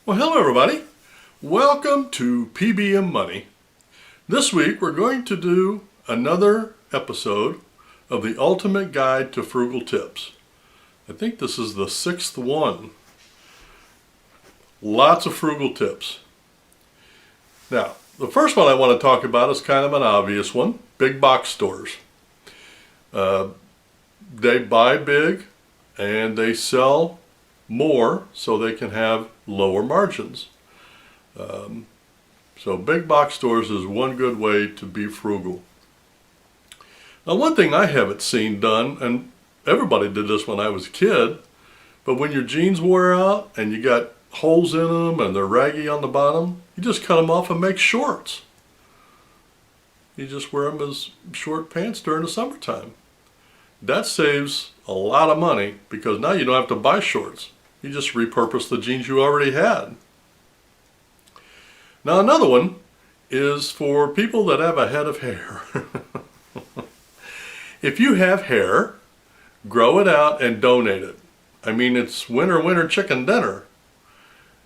Well, hello everybody. Welcome to P.B.M. Money. This week we're going to do another episode of the Ultimate Guide to Frugal Tips. I think this is the 6th one. Lots of frugal tips. Now, the first one I want to talk about is kind of an obvious one. Big box stores. They buy big and they sell more so they can have lower margins. So big box stores is one good way to be frugal. Now, one thing I haven't seen done, and everybody did this when I was a kid, but when your jeans wear out and you got holes in them and they're raggy on the bottom, you just cut them off and make shorts. You just wear them as short pants during the summertime. That saves a lot of money because now you don't have to buy shorts. You just repurpose the jeans you already had. Now another one is for people that have a head of hair. If you have hair, grow it out and donate it. I mean, it's winter chicken dinner.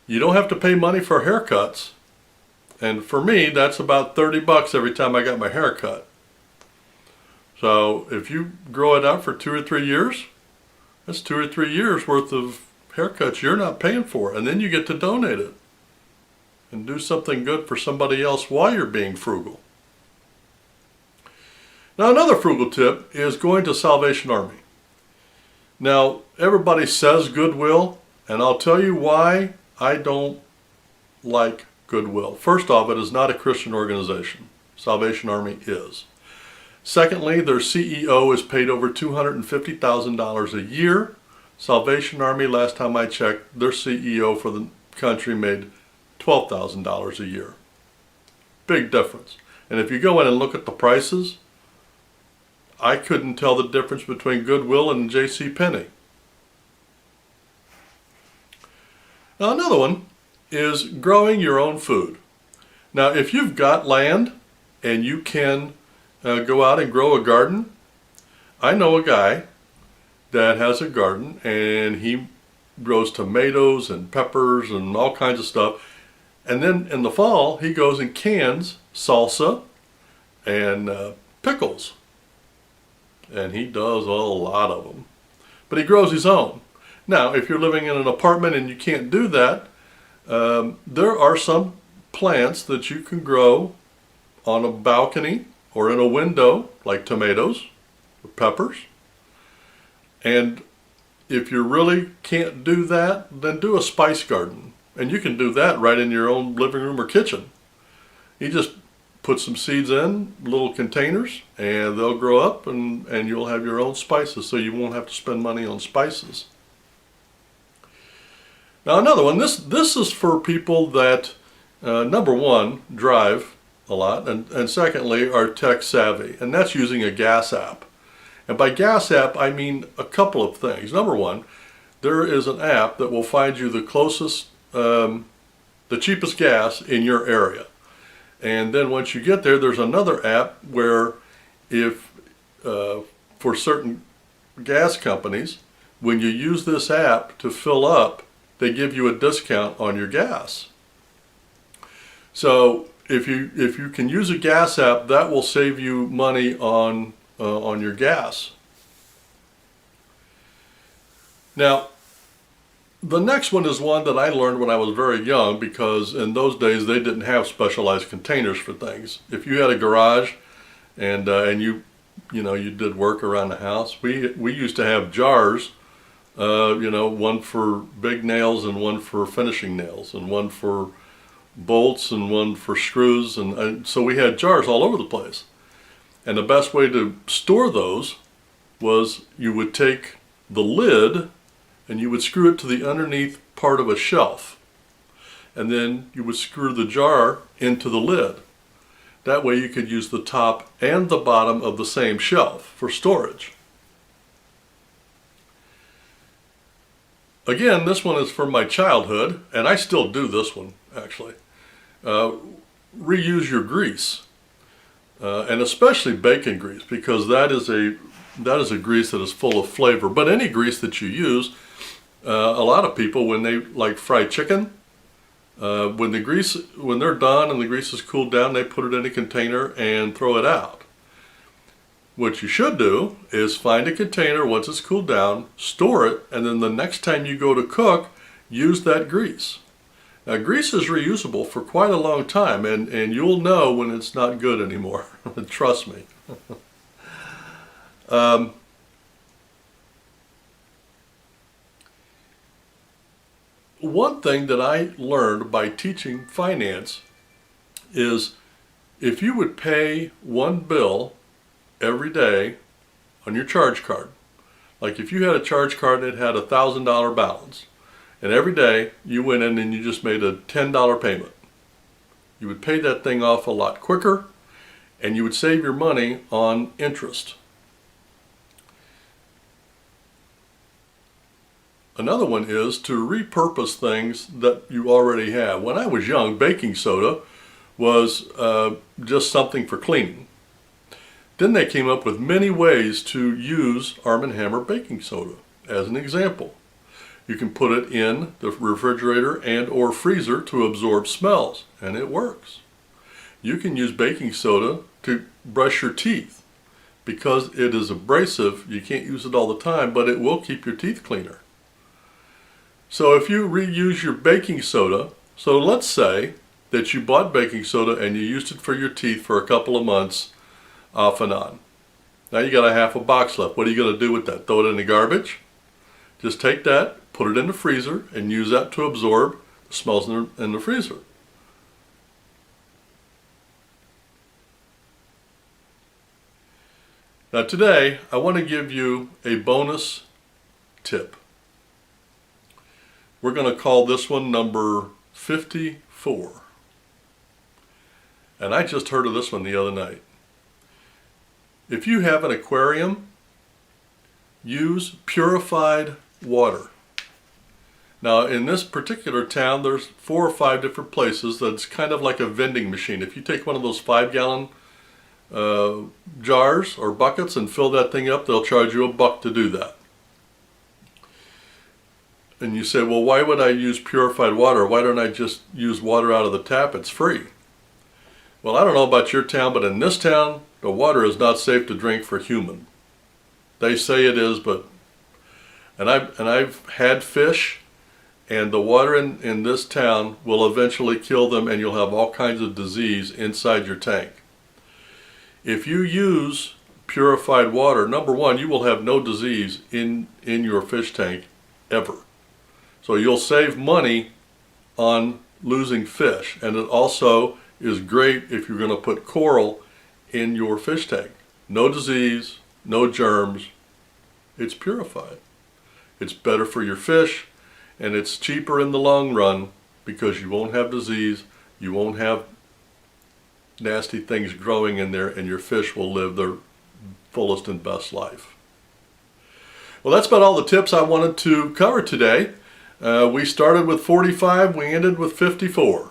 You don't have to pay money for haircuts. And for me, that's about 30 bucks every time I got my hair cut. So if you grow it out for 2 or 3 years, that's 2 or 3 years worth of haircuts you're not paying for, and then you get to donate it and do something good for somebody else while you're being frugal. Now, another frugal tip is going to Salvation Army. Now, everybody says Goodwill, and I'll tell you why I don't like Goodwill. First off, it is not a Christian organization. Salvation Army is. Secondly, their CEO is paid over $250,000 a year. Salvation Army, last time I checked, their CEO for the country made $12,000 a year. Big difference. And if you go in and look at the prices, I couldn't tell the difference between Goodwill and J.C. Penney. Now another one is growing your own food. Now if you've got land and you can go out and grow a garden, I know a guy that has a garden and he grows tomatoes and peppers and all kinds of stuff. And then in the fall, he goes and cans salsa and pickles. And he does a lot of them. But he grows his own. Now, if you're living in an apartment and you can't do that, there are some plants that you can grow on a balcony or in a window, like tomatoes or peppers. And if you really can't do that, then do a spice garden. And you can do that right in your own living room or kitchen. You just put some seeds in little containers and they'll grow up and you'll have your own spices, so you won't have to spend money on spices. Now another one, this is for people that, number one, drive a lot, and secondly, are tech savvy, and that's using a gas app. And by gas app, I mean a couple of things. Number one, there is an app that will find you the closest, the cheapest gas in your area. And then once you get there, there's another app where if, for certain gas companies, when you use this app to fill up, they give you a discount on your gas. So if you can use a gas app, that will save you money on your gas. Now, the next one is one that I learned when I was very young, because in those days they didn't have specialized containers for things. If you had a garage and you did work around the house, we used to have jars, one for big nails and one for finishing nails and one for bolts and one for screws, and so we had jars all over the place. And the best way to store those was you would take the lid and you would screw it to the underneath part of a shelf. And then you would screw the jar into the lid. That way you could use the top and the bottom of the same shelf for storage. Again, this one is from my childhood, and I still do this one, actually. Reuse your grease. And especially bacon grease, because that is a grease that is full of flavor. But any grease that you use, a lot of people, when they like fry chicken, When they're done and the grease is cooled down, they put it in a container and throw it out. What you should do is find a container once it's cooled down, store it, and then the next time you go to cook, use that grease. Now, grease is reusable for quite a long time, and you'll know when it's not good anymore. Trust me. One thing that I learned by teaching finance is if you would pay one bill every day on your charge card, like if you had a charge card that had $1,000 balance, and every day you went in and you just made a $10 payment, you would pay that thing off a lot quicker, and you would save your money on interest. Another one is to repurpose things that you already have. When I was young, baking soda was just something for cleaning. Then they came up with many ways to use Arm & Hammer baking soda. As an example, you can put it in the refrigerator and or freezer to absorb smells, and it works. You can use baking soda to brush your teeth. Because it is abrasive, you can't use it all the time, but it will keep your teeth cleaner. So if you reuse your baking soda, so let's say that you bought baking soda and you used it for your teeth for a couple of months off and on. Now you got a half a box left. What are you going to do with that? Throw it in the garbage? Just take that, put it in the freezer, and use that to absorb the smells in the freezer. Now today, I want to give you a bonus tip. We're going to call this one number 54. And I just heard of this one the other night. If you have an aquarium, use purified water. Now in this particular town, there's 4 or 5 different places that's kind of like a vending machine. If you take one of those 5-gallon jars or buckets and fill that thing up, they'll charge you $1 to do that. And you say, well, why would I use purified water? Why don't I just use water out of the tap? It's free. Well, I don't know about your town, but in this town, the water is not safe to drink for human. They say it is, but I've had fish, and the water in this town will eventually kill them, and you'll have all kinds of disease inside your tank. If you use purified water, number one, you will have no disease in your fish tank ever. So you'll save money on losing fish, and it also is great if you're going to put coral in your fish tank. No disease, no germs, it's purified. It's better for your fish, and it's cheaper in the long run because you won't have disease, you won't have nasty things growing in there, and your fish will live their fullest and best life. Well, that's about all the tips I wanted to cover today. We started with 45, we ended with 54.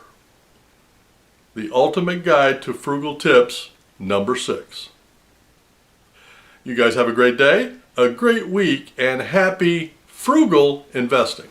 The Ultimate Guide to Frugal Tips, number 6. You guys have a great day, a great week, and happy frugal investing.